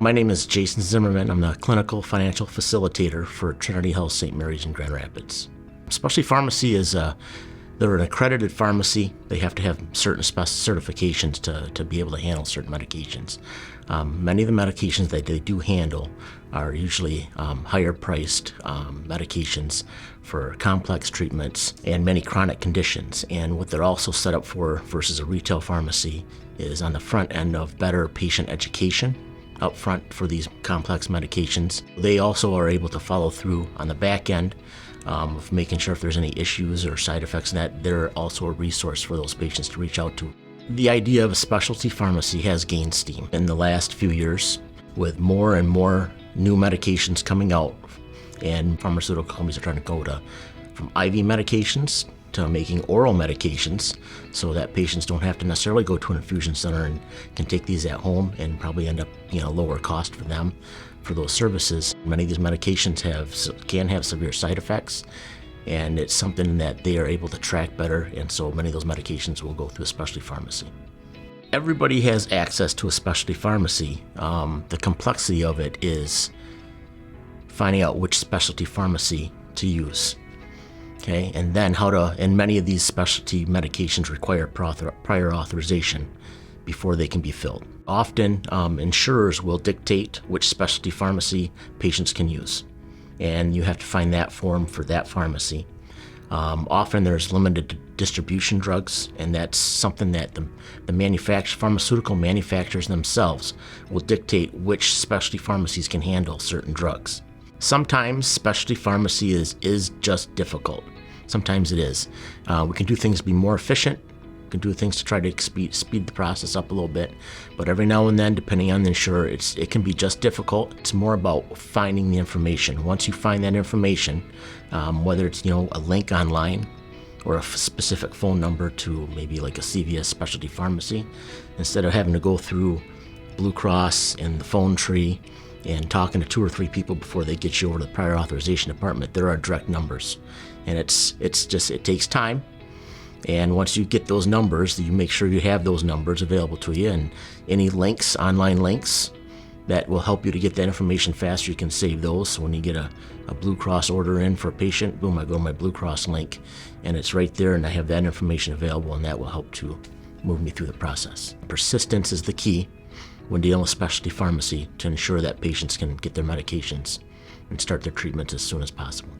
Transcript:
My name is Jason Zimmerman. I'm the clinical financial facilitator for Trinity Health St. Mary's in Grand Rapids. Specialty pharmacy is they're an accredited pharmacy. They have to have certain certifications to be able to handle certain medications. Many of the medications that they do handle are usually higher priced medications for complex treatments and many chronic conditions. And what they're also set up for versus a retail pharmacy is on the front end of better patient education up front for these complex medications. They also are able to follow through on the back end of making sure if there's any issues or side effects, and that they're also a resource for those patients to reach out to. The idea of a specialty pharmacy has gained steam in the last few years with more and more new medications coming out, and pharmaceutical companies are trying to go from IV medications to making oral medications so that patients don't have to necessarily go to an infusion center and can take these at home and probably end up lower cost for them for those services. Many of these medications can have severe side effects, and it's something that they are able to track better, and so many of those medications will go through a specialty pharmacy. Everybody has access to a specialty pharmacy. The complexity of it is finding out which specialty pharmacy to use. Okay, and then and many of these specialty medications require prior authorization before they can be filled. Often, insurers will dictate which specialty pharmacy patients can use, and you have to find that form for that pharmacy. Often there's limited distribution drugs, and that's something that the pharmaceutical manufacturers themselves will dictate which specialty pharmacies can handle certain drugs. Sometimes specialty pharmacy is just difficult. Sometimes it is. We can do things to be more efficient. We can do things to try to speed the process up a little bit. But every now and then, depending on the insurer, it can be just difficult. It's more about finding the information. Once you find that information, whether it's a link online or a specific phone number to maybe like a CVS specialty pharmacy, instead of having to go through Blue Cross and the phone tree and talking to 2 or 3 people before they get you over to the prior authorization department, there are direct numbers. And it takes time. And once you get those numbers, you make sure you have those numbers available to you, and any links, online links, that will help you to get that information faster. You can save those. So when you get a Blue Cross order in for a patient, boom, I go to my Blue Cross link, and it's right there, and I have that information available, and that will help to move me through the process. Persistence is the key when dealing with specialty pharmacy to ensure that patients can get their medications and start their treatments as soon as possible.